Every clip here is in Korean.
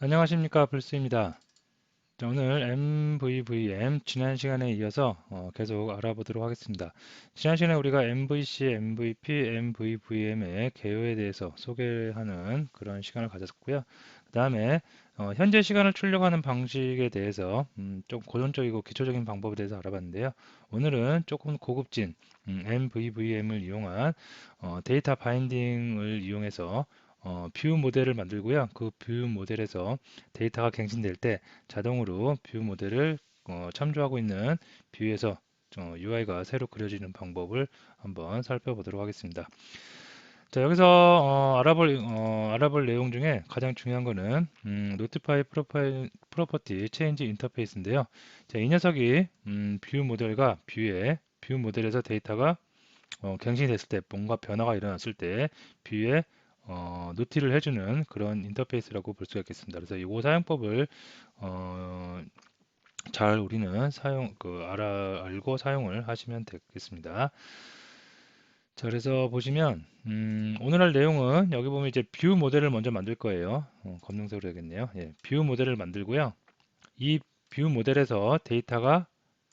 안녕하십니까, 블스입니다. 자, 오늘 MVVM 지난 시간에 이어서 계속 알아보도록 하겠습니다. 지난 시간에 우리가 MVC, MVP, MVVM의 개요에 대해서 소개하는 그런 시간을 가졌고요. 그 다음에 현재 시간을 출력하는 방식에 대해서 좀 고전적이고 기초적인 방법에 대해서 알아봤는데요. 오늘은 조금 고급진 MVVM을 이용한 데이터 바인딩을 이용해서 뷰 모델을 만들고요. 그 뷰 모델에서 데이터가 갱신될 때 자동으로 뷰 모델을 참조하고 있는 뷰에서 UI가 새로 그려지는 방법을 한번 살펴보도록 하겠습니다. 자, 여기서 알아볼 내용 중에 가장 중요한 거는 Notify Property Change Interface인데요. 자, 이 녀석이 뷰 모델과 뷰 모델에서 데이터가 갱신이 됐을 때 뭔가 변화가 일어났을 때 뷰에 노티를 해주는 그런 인터페이스라고 볼 수가 있겠습니다. 그래서 이 사용법을 어, 잘 우리는 알고 사용을 하시면 되겠습니다. 자, 그래서 보시면 오늘 할 내용은 여기 보면 이제 뷰 모델을 먼저 만들 거예요. 검정색으로 해야겠네요. 예, 뷰 모델을 만들고요. 이 뷰 모델에서 데이터가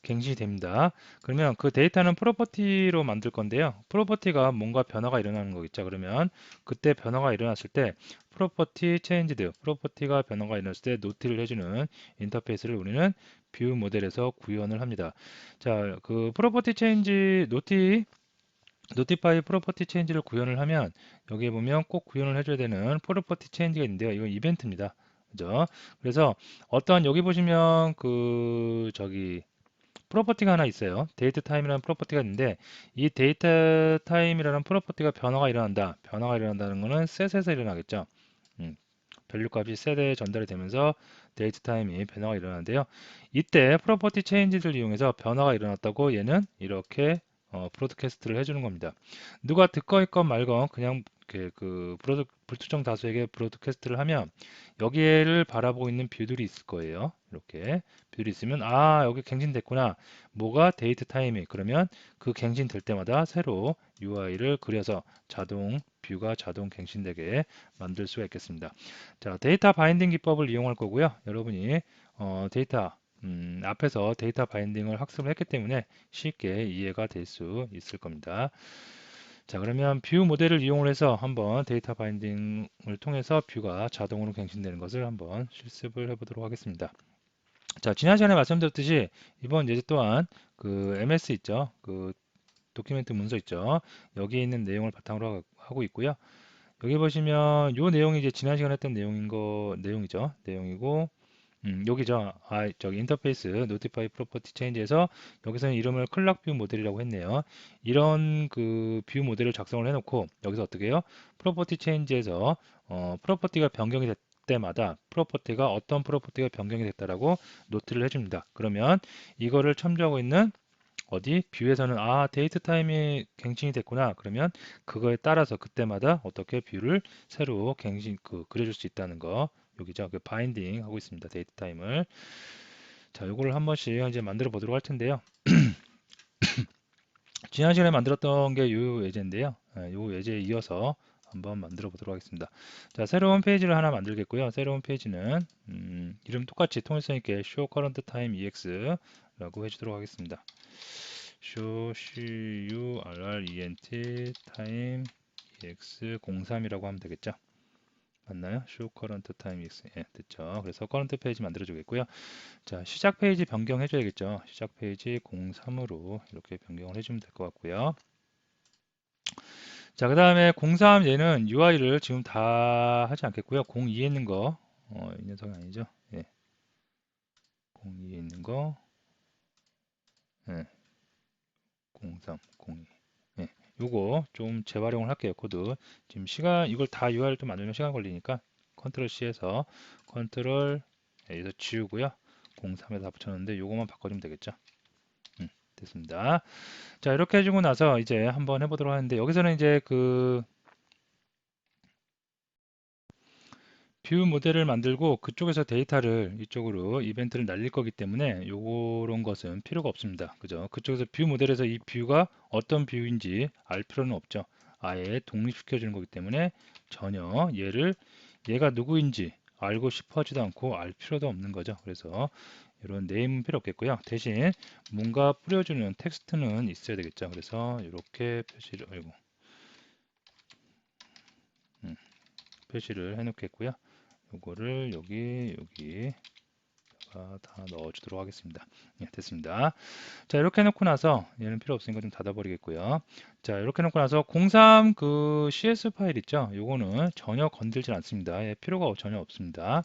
갱신이 됩니다. 그러면 그 데이터는 프로퍼티로 만들 건데요. 프로퍼티가 뭔가 변화가 일어나는 거겠죠. 그러면 그때 변화가 일어났을 때 프로퍼티 체인지드, 프로퍼티가 변화가 일어났을 때 노티를 해주는 인터페이스를 우리는 뷰 모델에서 구현을 합니다. 자, 그 프로퍼티 체인지 노티파이 프로퍼티 체인지를 구현을 하면 여기에 보면 꼭 구현을 해줘야 되는 프로퍼티 체인지가 있는데요. 이건 이벤트입니다. 그죠? 그래서 어떤 여기 보시면 프로퍼티가 하나 있어요. 데이트 타임이라는 프로퍼티가 있는데 이 데이터 타임이라는 프로퍼티가 변화가 일어난다. 변화가 일어난다는 거는 셋에서 일어나겠죠. 밸류 값이 셋에 전달이 되면서 데이트 타임이 변화가 일어나는데요. 이때 프로퍼티 체인지를 이용해서 변화가 일어났다고 얘는 이렇게 브로드캐스트를 해주는 겁니다. 누가 듣건 말건 그냥 불특정 다수에게 브로드캐스트를 하면 여기를 바라보고 있는 뷰들이 있을 거예요. 이렇게 뷰들이 있으면 아 여기 갱신됐구나. 뭐가 데이트 타임이 그러면 그 갱신될 때마다 새로 UI를 그려서 뷰가 자동 갱신되게 만들 수가 있겠습니다. 자, 데이터 바인딩 기법을 이용할 거고요. 여러분이 앞에서 데이터 바인딩을 학습을 했기 때문에 쉽게 이해가 될 수 있을 겁니다. 자, 그러면 뷰 모델을 이용을 해서 한번 데이터 바인딩을 통해서 뷰가 자동으로 갱신되는 것을 한번 실습을 해보도록 하겠습니다. 자, 지난 시간에 말씀드렸듯이 이번 예제 또한 그 MS 있죠? 그 도큐멘트 문서 있죠? 여기에 있는 내용을 바탕으로 하고 있고요. 여기 보시면 이 내용이 이제 지난 시간에 했던 내용이죠. 내용이고 여기죠. 저기 인터페이스 노티파이 프로퍼티 체인지에서 여기서는 이름을 클락뷰 모델이라고 했네요. 이런 그 뷰 모델을 작성을 해놓고 여기서 어떻게 해요? 프로퍼티 체인지에서 프로퍼티가 변경이 됐 때마다 어떤 프로퍼티가 변경이 됐다라고 노트를 해줍니다. 그러면 이거를 참조하고 있는 어디 뷰에서는 데이트 타임이 갱신이 됐구나. 그러면 그거에 따라서 그때마다 어떻게 뷰를 새로 그려줄 수 있다는 거 여기죠. 그 바인딩 하고 있습니다. 데이트 타임을. 자, 요거를 한 번씩 이제 만들어 보도록 할 텐데요. 지난 시간에 만들었던 게 요 예제인데요. 요 예제에 이어서 한번 만들어 보도록 하겠습니다. 자, 새로운 페이지를 하나 만들겠고요. 새로운 페이지는 이름 똑같이 통일성 있게 show current time ex라고 해주도록 하겠습니다. show current time ex 03이라고 하면 되겠죠. 맞나요? show current time ex. 예, 됐죠. 그래서 current 페이지 만들어 주겠고요. 자, 시작 페이지 변경해 줘야겠죠. 시작 페이지 03으로 이렇게 변경을 해주면 될 것 같고요. 자, 그 다음에 03 얘는 UI를 지금 다 하지 않겠고요. 02에 있는 거, 이 녀석이 아니죠. 예, 02에 있는 거, 예, 03, 02. 예, 요거 좀 재활용을 할게요. 코드. 지금 이걸 다 UI를 또 만들면 시간 걸리니까 컨트롤 C에서 여기서 지우고요. 03에다 붙였는데 요거만 바꿔주면 되겠죠. 됐습니다. 자, 이렇게 해주고 나서 이제 한번 해보도록 하는데 여기서는 이제 뷰 모델을 만들고 그쪽에서 데이터를 이쪽으로 이벤트를 날릴 거기 때문에 요런 것은 필요가 없습니다. 그죠? 그쪽에서 뷰 모델에서 이 뷰가 어떤 뷰인지 알 필요는 없죠. 아예 독립시켜 주는 거기 때문에 전혀 얘가 누구인지 알고 싶어하지도 않고 알 필요도 없는 거죠. 그래서 이런 네임은 필요 없겠고요. 대신 뭔가 뿌려주는 텍스트는 있어야 되겠죠. 그래서 이렇게 표시를, 아이고, 표시를 해 놓겠고요. 요거를 여기 다 넣어주도록 하겠습니다. 예, 됐습니다. 자, 이렇게 해놓고 나서 얘는 필요 없으니까 좀 닫아버리겠고요. 자, 이렇게 해놓고 나서 03 그 CS 파일 있죠? 요거는 전혀 건들지 않습니다. 예, 필요가 전혀 없습니다.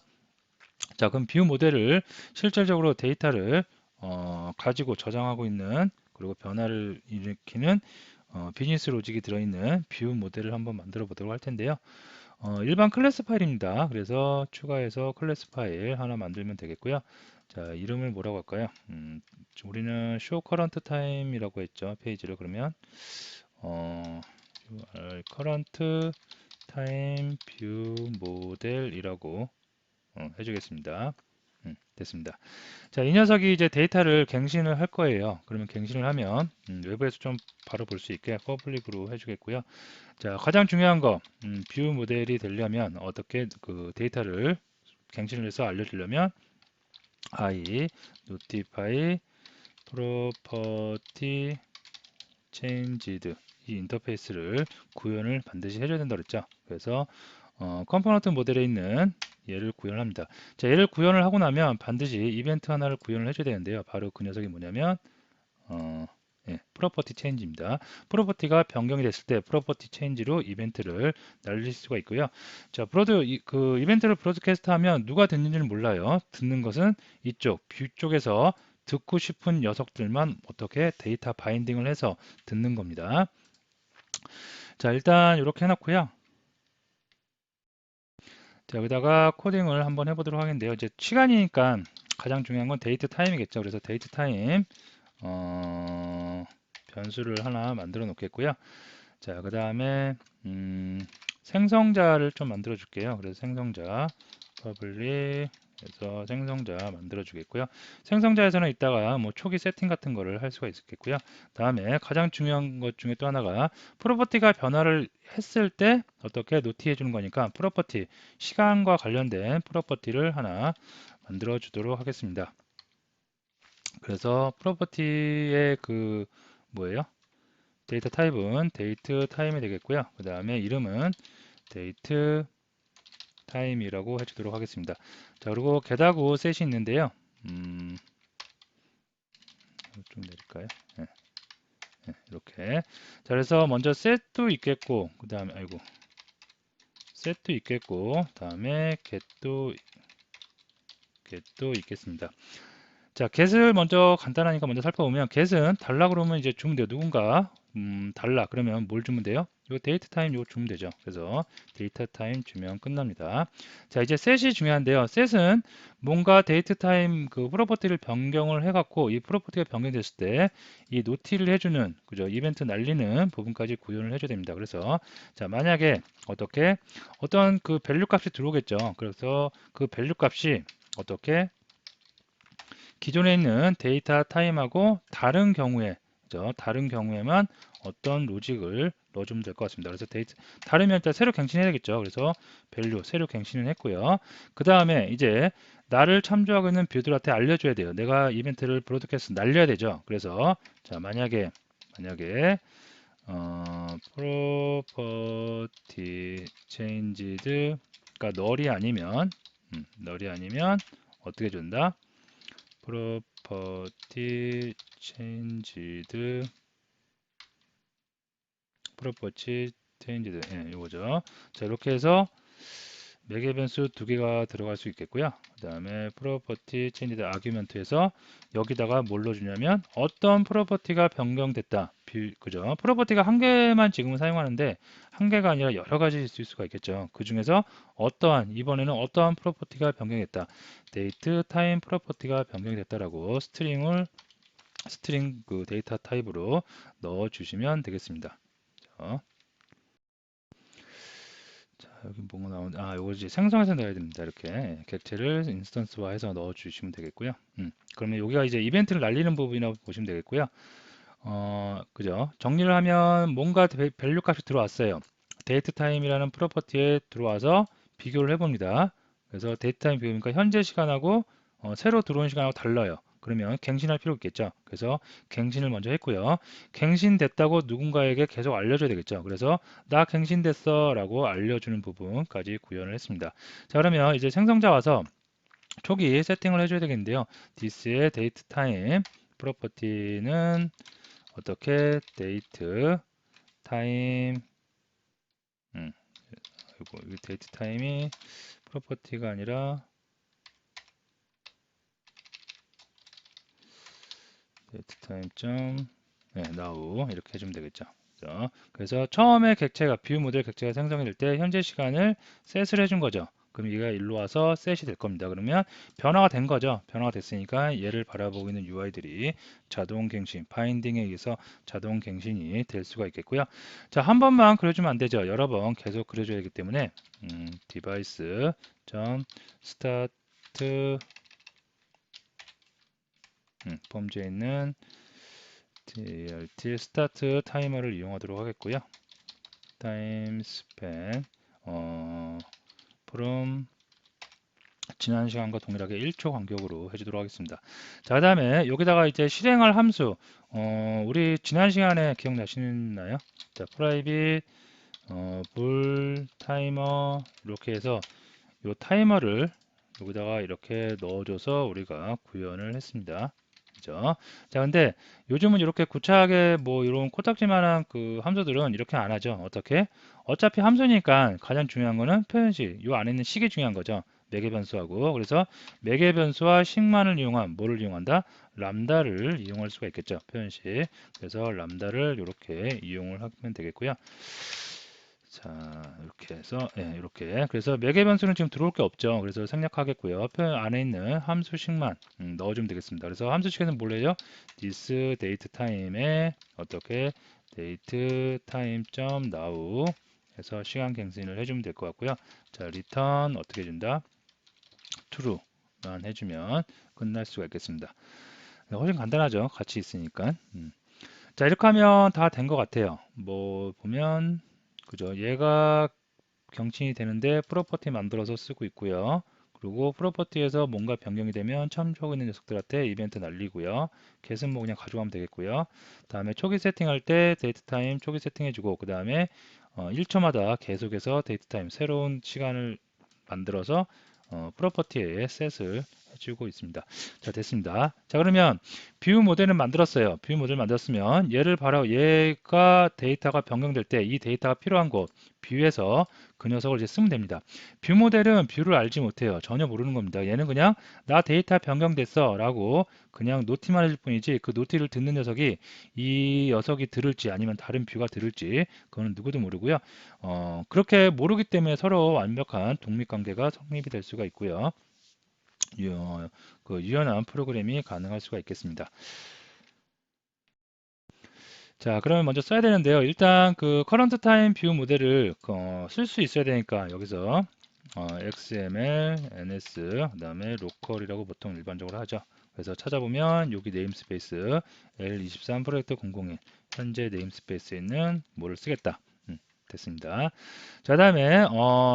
자, 그럼 뷰 모델을 실질적으로 데이터를 가지고 저장하고 있는 그리고 변화를 일으키는 비즈니스 로직이 들어있는 뷰 모델을 한번 만들어 보도록 할 텐데요. 일반 클래스 파일입니다. 그래서 추가해서 클래스 파일 하나 만들면 되겠고요. 자, 이름을 뭐라고 할까요? 우리는 show current time이라고 했죠. 페이지를 그러면 current time view model이라고 해주겠습니다. 됐습니다. 자, 이 녀석이 이제 데이터를 갱신을 할 거예요. 그러면 갱신을 하면 외부에서 좀 바로 볼 수 있게 퍼블릭으로 해주겠고요. 자, 가장 중요한 거, 뷰 모델이 되려면 어떻게 그 데이터를 갱신을 해서 알려주려면 I notify property changed 이 인터페이스를 구현을 반드시 해줘야 된다 그랬죠. 그래서 컴포넌트 모델에 있는 얘를 구현합니다. 자, 얘를 구현을 하고 나면 반드시 이벤트 하나를 구현을 해줘야 되는데요. 바로 그 녀석이 뭐냐면 예, 프로퍼티 체인지입니다. 프로퍼티가 변경이 됐을 때 프로퍼티 체인지로 이벤트를 날릴 수가 있고요. 자, 그 이벤트를 브로드캐스트 하면 누가 듣는지는 몰라요. 듣는 것은 이쪽 뷰 쪽에서 듣고 싶은 녀석들만 어떻게 데이터 바인딩을 해서 듣는 겁니다. 자, 일단 이렇게 해놨고요. 자, 여기다가 코딩을 한번 해보도록 하겠는데요. 이제 시간이니까 가장 중요한 건 데이트 타임이겠죠. 그래서 데이트 타임 변수를 하나 만들어 놓겠고요. 자, 그 다음에 생성자를 좀 만들어 줄게요. 그래서 생성자 public 해서 생성자 만들어 주겠고요. 생성자에서는 이따가 뭐 초기 세팅 같은 거를 할 수가 있겠고요. 다음에 가장 중요한 것 중에 또 하나가 프로퍼티가 변화를 했을 때 어떻게 노티해 주는 거니까 프로퍼티 시간과 관련된 프로퍼티를 하나 만들어 주도록 하겠습니다. 그래서 프로퍼티의 그 뭐예요? 데이터 타입은 데이트 타임이 되겠고요. 그 다음에 이름은 데이트 타임이라고 해주도록 하겠습니다. 자, 그리고 get하고 set이 있는데요. 좀 내릴까요? 네, 네, 이렇게. 자, 그래서 먼저 set도 있겠고, 그 다음에 아이고, set도 있겠고, 다음에 get도 있겠습니다. 자, get을 먼저 간단하니까 먼저 살펴보면 get은 달라 그러면 이제 주면 돼요. 누군가 달라 그러면 뭘 주면 돼요? 요 데이트 타임 요거 주면 되죠. 그래서 데이터 타임 주면 끝납니다. 자, 이제 set이 중요한데요. set은 뭔가 데이트 타임 그 프로퍼티를 변경을 해갖고 이 프로퍼티가 변경됐을 때 이 노티를 해주는 그죠? 이벤트 날리는 부분까지 구현을 해줘야 됩니다. 그래서 자, 만약에 어떤 그 밸류 값이 들어오겠죠. 그래서 그 밸류 값이 어떻게 기존에 있는 데이터 타임하고 다른 경우에 그죠? 다른 경우에만 어떤 로직을 넣어주면 될 것 같습니다. 그래서 다르면 일단 새로 갱신해야 되겠죠. 그래서 밸류 새로 갱신을 했고요. 그 다음에 이제 나를 참조하고 있는 뷰들한테 알려줘야 돼요. 내가 이벤트를 브로드캐스트 날려야 되죠. 그래서 자, 만약에 property changed 가 널이 아니면 어떻게 준다? property changed 예, 이거죠. 자, 이렇게 해서 매개 변수 두 개가 들어갈 수 있겠고요. 그 다음에 property changed argument에서 여기다가 뭘 넣어주냐면 어떤 프로퍼티가 변경됐다. 그죠? 프로퍼티가 한 개만 지금은 사용하는데 한 개가 아니라 여러 가지 있을 수가 있겠죠. 그 중에서 이번에는 어떠한 프로퍼티가 변경됐다. date, time 프로퍼티가 변경됐다라고 스트링 그 데이터 타입으로 넣어 주시면 되겠습니다. 자, 여기 뭐가 나오는데 이거 이제 생성해서 넣어야 됩니다. 이렇게 객체를 인스턴스화해서 넣어 주시면 되겠고요. 그러면 여기가 이제 이벤트를 날리는 부분이라고 보시면 되겠고요. 그죠? 정리를 하면 뭔가 밸류 값이 들어왔어요. 데이트 타임이라는 프로퍼티에 들어와서 비교를 해봅니다. 그래서 데이트 타임 뷰니까 현재 시간하고 새로 들어온 시간하고 달라요. 그러면 갱신할 필요 있겠죠. 그래서 갱신을 먼저 했고요. 갱신됐다고 누군가에게 계속 알려줘야 되겠죠. 그래서 나 갱신됐어 라고 알려주는 부분까지 구현을 했습니다. 자, 그러면 이제 생성자 와서 초기 세팅을 해줘야 되겠는데요. this의 date time 프로퍼티는 어떻게 date time 이거 date time이 프로퍼티가 아니라 date time 점 now 이렇게 해주면 되겠죠. 그래서 처음에 객체가 뷰 모델 객체가 생성이 될 때 현재 시간을 셋을 해준 거죠. 그럼 얘가 일로 와서 셋이 될 겁니다. 그러면 변화가 된 거죠. 변화가 됐으니까 얘를 바라보고 있는 UI들이 자동 갱신, 바인딩에 의해서 자동 갱신이 될 수가 있겠고요. 자, 한 번만 그려주면 안 되죠. 여러 번 계속 그려줘야 하기 때문에 device start 폼즈에 있는 tlt 스타트 타이머를 이용하도록 하겠고요. 타임 스팬 from 지난 시간과 동일하게 1초 간격으로 해주도록 하겠습니다. 자, 그 다음에 여기다가 이제 실행할 함수 우리 지난 시간에 기억나시나요? 자, private 불 타이머 이렇게 해서 이 타이머를 여기다가 이렇게 넣어줘서 우리가 구현을 했습니다. 그죠? 자, 근데 요즘은 이렇게 구차하게 뭐 이런 코딱지만한 그 함수들은 이렇게 안 하죠. 어떻게? 어차피 함수니까 가장 중요한 거는 표현식. 요 안에 있는 식이 중요한 거죠. 매개 변수하고. 그래서 매개 변수와 식만을 이용한 뭐를 이용한다? 람다를 이용할 수가 있겠죠. 표현식. 그래서 람다를 이렇게 이용을 하면 되겠고요. 자, 이렇게 해서 이렇게 그래서 매개 변수는 지금 들어올 게 없죠. 그래서 생략하겠고요. 표현 안에 있는 함수식만 넣어주면 되겠습니다. 그래서 함수식에는 뭘 해요? this date time에 어떻게 date time now 해서 시간 갱신을 해주면 될 것 같고요. 자, return 어떻게 해준다? true만 해주면 끝날 수가 있겠습니다. 훨씬 간단하죠. 같이 있으니까. 자, 이렇게 하면 다 된 것 같아요. 뭐 보면 그죠? 얘가 경칭이 되는데 프로퍼티 만들어서 쓰고 있고요. 그리고 프로퍼티에서 뭔가 변경이 되면 참조하고 있는 녀석들한테 이벤트 날리고요. get은 뭐 그냥 가져가면 되겠고요. 다음에 초기 세팅할 때 데이트 타임 초기 세팅해주고 그 다음에 1초마다 계속해서 데이트 타임 새로운 시간을 만들어서 프로퍼티에 셋을 해주고 있습니다. 자, 됐습니다. 자, 그러면 뷰 모델을 만들었어요. 뷰 모델 만들었으면 얘를 바로 얘가 데이터가 변경될 때 이 데이터가 필요한 곳 뷰에서 그 녀석을 이제 쓰면 됩니다. 뷰 모델은 뷰를 알지 못해요. 전혀 모르는 겁니다. 얘는 그냥 나 데이터 변경됐어 라고 그냥 노티만 해줄 뿐이지 그 노티를 듣는 녀석이 이 녀석이 들을지 아니면 다른 뷰가 들을지 그거는 누구도 모르고요. 그렇게 모르기 때문에 서로 완벽한 독립관계가 성립이 될 수가 있고요. 그 유연한 프로그램이 가능할 수가 있겠습니다. 자, 그러면 먼저 써야 되는데요. 일단 그 current time view 모델을 쓸 수 있어야 되니까 여기서 XML, NS, 그 다음에 로컬이라고 보통 일반적으로 하죠. 그래서 찾아보면 여기 네임스페이스 L23 프로젝트 001 현재 네임스페이스에 있는 뭐를 쓰겠다. 됐습니다. 자, 그다음에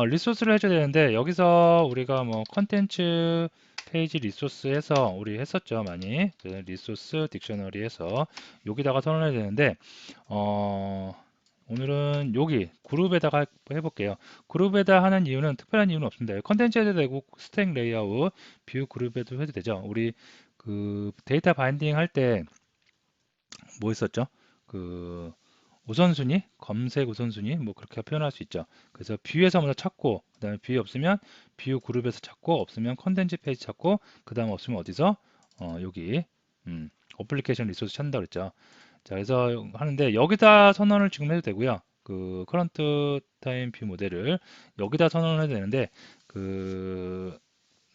리소스를 해줘야 되는데 여기서 우리가 뭐 컨텐츠 페이지 리소스에서 우리 했었죠 많이 그 리소스 딕셔너리에서 여기다가 선언해야 되는데 오늘은 여기 그룹에다가 해볼게요. 그룹에다 하는 이유는 특별한 이유는 없습니다. 컨텐츠 해도 되고 스택 레이아웃 뷰 그룹에도 해도 되죠. 우리 그 데이터 바인딩 할 때 뭐 했었죠? 그 우선순위, 검색 우선순위, 뭐 그렇게 표현할 수 있죠. 그래서 뷰에서 먼저 찾고, 그 다음에 뷰 없으면 뷰 그룹에서 찾고, 없으면 컨텐츠 페이지 찾고, 그 다음 없으면 어디서? 여기 어플리케이션 리소스 찾는다 그랬죠. 자, 그래서 하는데 여기다 선언을 지금 해도 되고요. 그 커런트 타임 뷰 모델을 여기다 선언을 해도 되는데 그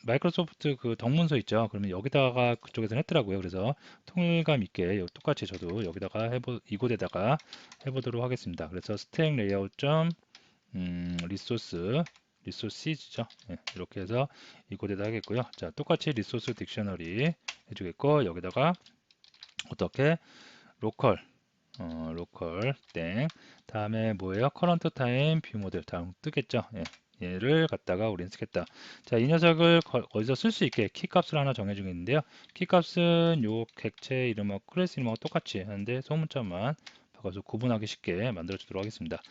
마이크로소프트 그 덕문서 있죠. 그러면 여기다가 그쪽에서 했더라고요. 그래서 통일감 있게 똑같이 저도 여기다가 이곳에다가 해보도록 하겠습니다. 그래서 스택 레이아웃 점 리소시즈죠. 이렇게 해서 이곳에다 하겠고요. 자, 똑같이 리소스 딕셔너리 해주겠고 여기다가 어떻게 로컬 로컬 땡 다음에 뭐예요? 커런트 타임 뷰 모델 다음 뜨겠죠. 얘를 갖다가 우리는 쓰겠다. 자, 이 녀석을 어디서 쓸 수 있게 키 값을 하나 정해주겠는데요. 키 값은 요 객체 이름하고 클래스 이름하고 똑같이 하는데 소문자만 바꿔서 구분하기 쉽게 만들어 주도록 하겠습니다.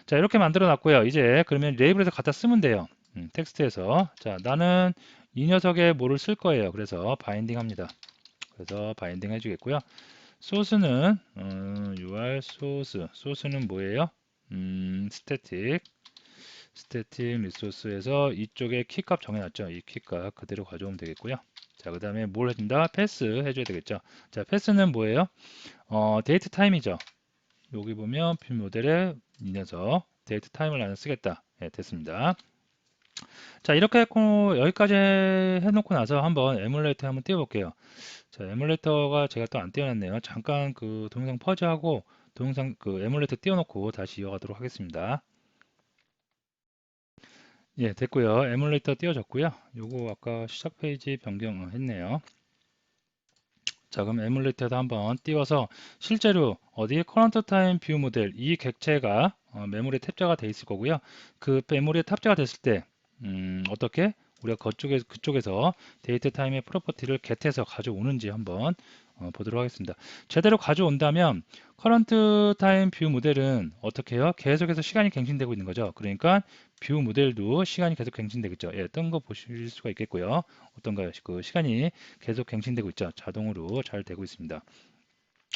자, 이렇게 만들어 놨고요. 이제 그러면 레이블에서 갖다 쓰면 돼요. 텍스트에서. 자, 나는 이 녀석에 뭐를 쓸 거예요. 그래서 바인딩 합니다. 그래서 바인딩 해주겠고요. 소스는 UR 소스는 뭐예요? 스태틱 리소스에서 이쪽에 키값 정해놨죠. 이 키값 그대로 가져오면 되겠고요. 자, 그 다음에 뭘 해준다? 패스 해줘야 되겠죠. 자, 패스는 뭐예요? 데이트 타임이죠. 여기 보면 뷰 모델에 이 녀석 데이트 타임을 나는 쓰겠다. 예, 됐습니다. 자, 이렇게 했고 여기까지 해놓고 나서 한번 에뮬레이터 한번 띄워볼게요. 자, 에뮬레이터가 제가 또 안 띄워놨네요. 잠깐 그 동영상 퍼즈하고 동영상 그 에뮬레이터 띄워놓고 다시 이어가도록 하겠습니다. 예, 됐고요. 에뮬레이터 띄워졌고요. 요거 아까 시작 페이지 변경 했네요. 자, 그럼 에뮬레이터도 한번 띄워서 실제로 어디 커런트 타임 뷰 모델 이 객체가 메모리에 탑재가 돼 있을 거고요. 그 메모리에 탑재가 됐을 때 어떻게 우리가 그쪽에서 데이트 타임의 프로퍼티를 get해서 가져오는지 한번 보도록 하겠습니다. 제대로 가져온다면 커런트 타임 뷰 모델은 어떻게 해요? 계속해서 시간이 갱신되고 있는 거죠. 그러니까 뷰 모델도 시간이 계속 갱신되겠죠. 예, 뜬 거 보실 수가 있겠고요. 어떤가요? 그 시간이 계속 갱신되고 있죠. 자동으로 잘 되고 있습니다.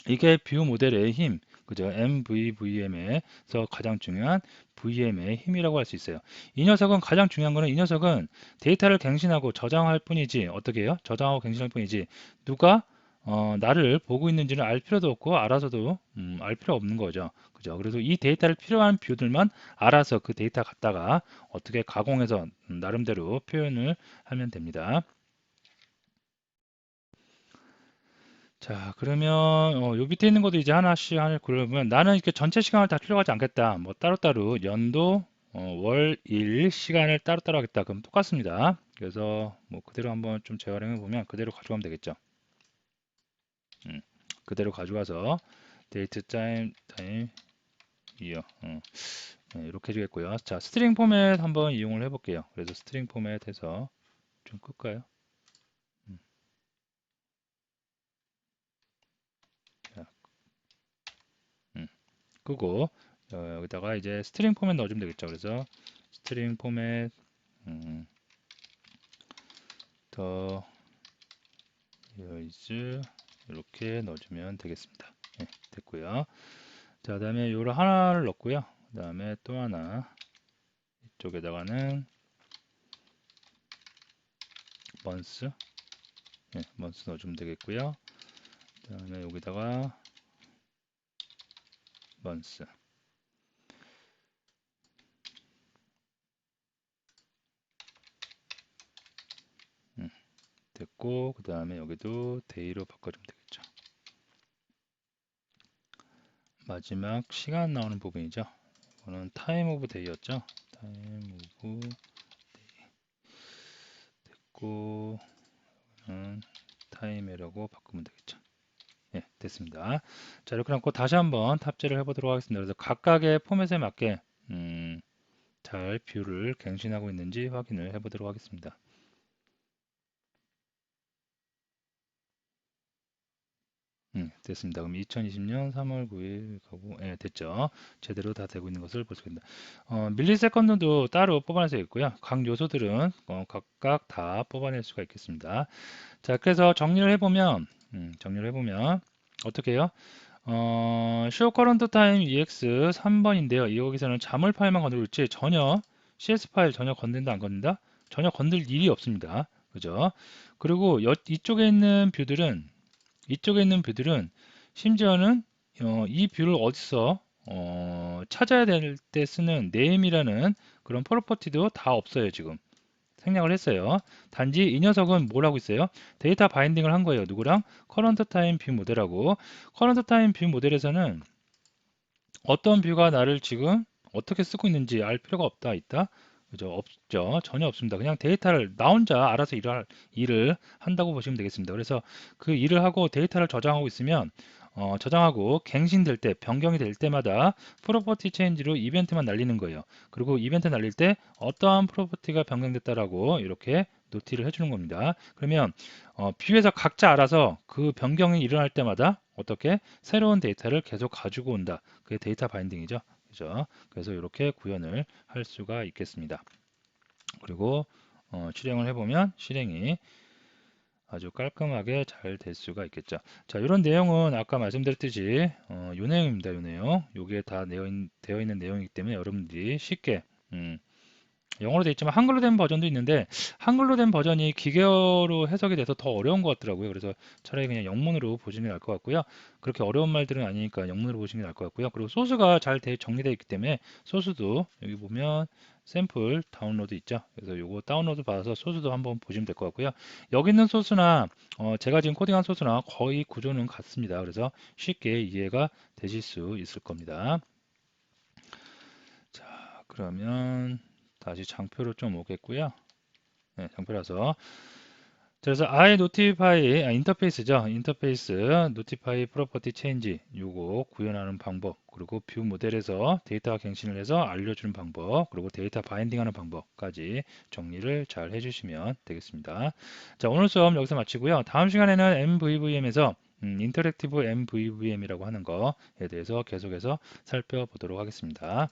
이게 뷰 모델의 힘, 그죠? MVVM에서 가장 중요한 VM의 힘이라고 할 수 있어요. 이 녀석은 가장 중요한 거는 이 녀석은 데이터를 갱신하고 저장할 뿐이지 어떻게 해요? 저장하고 갱신할 뿐이지 누가 나를 보고 있는지는 알 필요도 없고 알아서도 알 필요 없는 거죠. 그죠? 그래서 이 데이터를 필요한 뷰들만 알아서 그 데이터 갖다가 어떻게 가공해서 나름대로 표현을 하면 됩니다. 자, 그러면 요 밑에 있는 것도 이제 하나씩 하나 그러면 나는 이렇게 전체 시간을 다 필요하지 않겠다. 뭐 따로따로 연도, 월, 일 시간을 따로따로 하겠다. 그럼 똑같습니다. 그래서 뭐 그대로 한번 좀 재활용해 보면 그대로 가져가면 되겠죠. 그대로 가져가서 데이트 타임 이어 네, 이렇게 해주겠고요. 자, 스트링 포맷 한번 이용을 해볼게요. 그래서 스트링 포맷 해서 좀 끌까요? 자, 끄고 여기다가 이제 스트링 포맷 넣어주면 되겠죠. 그래서 스트링 포맷 더 is 이렇게 넣어주면 되겠습니다. 네, 됐고요. 자, 그다음에 요를 하나를 넣고요. 그다음에 또 하나 이쪽에다가는 month 네, month 넣어주면 되겠고요. 그다음에 여기다가 month 됐고 그 다음에 여기도 day로 바꿔주면 되겠죠. 마지막 시간 나오는 부분이죠. 이거는 time of day였죠. time of day 됐고 time이라고 바꾸면 되겠죠. 예, 됐습니다. 자, 이렇게 놓고 다시 한번 탑재를 해보도록 하겠습니다. 그래서 각각의 포맷에 맞게 잘 뷰를 갱신하고 있는지 확인을 해보도록 하겠습니다. 됐습니다. 그럼 2020년 3월 9일 가고, 예, 됐죠. 제대로 다 되고 있는 것을 볼 수 있습니다. 밀리세컨드도 따로 뽑아낼 수 있고요. 각 요소들은 각각 다 뽑아낼 수가 있겠습니다. 자, 그래서 정리를 해보면 어떻게 해요? show current time ex 3번인데요. 여기서는 자물 파일만 건들지 전혀 CS 파일 전혀 건든다 안 건든다? 전혀 건들 일이 없습니다. 그죠? 그리고 이쪽에 있는 뷰들은 심지어는 이 뷰를 어디서 찾아야 될 때 쓰는 name이라는 그런 프로퍼티도 다 없어요. 지금 생략을 했어요. 단지 이 녀석은 뭘 하고 있어요? 데이터 바인딩을 한 거예요. 누구랑? 커런트 타임 뷰 모델하고 커런트 타임 뷰 모델에서는 어떤 뷰가 나를 지금 어떻게 쓰고 있는지 알 필요가 없다 있다 그죠? 없죠. 전혀 없습니다. 그냥 데이터를 나 혼자 알아서 일을 한다고 보시면 되겠습니다. 그래서 그 일을 하고 데이터를 저장하고 있으면 저장하고 갱신될 때, 변경이 될 때마다 프로퍼티 체인지로 이벤트만 날리는 거예요. 그리고 이벤트 날릴 때 어떠한 프로퍼티가 변경됐다라고 이렇게 노티를 해주는 겁니다. 그러면 뷰에서 각자 알아서 그 변경이 일어날 때마다 어떻게 새로운 데이터를 계속 가지고 온다. 그게 데이터 바인딩이죠. 그죠? 그래서 이렇게 구현을 할 수가 있겠습니다. 그리고 실행을 해보면 실행이 아주 깔끔하게 잘 될 수가 있겠죠. 자, 이런 내용은 아까 말씀드렸듯이 요 내용입니다. 요 내용. 요게 다 되어 있는 내용이기 때문에 여러분들이 쉽게 영어로 되어 있지만 한글로 된 버전도 있는데 한글로 된 버전이 기계어로 해석이 돼서 더 어려운 것 같더라고요. 그래서 차라리 그냥 영문으로 보시는 게 나을 것 같고요. 그렇게 어려운 말들은 아니니까 영문으로 보시는 게 나을 것 같고요. 그리고 소스가 잘 정리되어 있기 때문에 소스도 여기 보면 샘플 다운로드 있죠. 그래서 요거 다운로드 받아서 소스도 한번 보시면 될 것 같고요. 여기 있는 소스나 제가 지금 코딩한 소스나 거의 구조는 같습니다. 그래서 쉽게 이해가 되실 수 있을 겁니다. 자, 그러면 다시 장표로 좀 오겠고요. 네, 장표라서. 그래서 I notify 인터페이스죠. 인터페이스 notify property change 요거 구현하는 방법, 그리고 뷰 모델에서 데이터 갱신을 해서 알려주는 방법, 그리고 데이터 바인딩하는 방법까지 정리를 잘 해주시면 되겠습니다. 자, 오늘 수업 여기서 마치고요. 다음 시간에는 MVVM에서 인터랙티브 MVVM이라고 하는 거에 대해서 계속해서 살펴보도록 하겠습니다.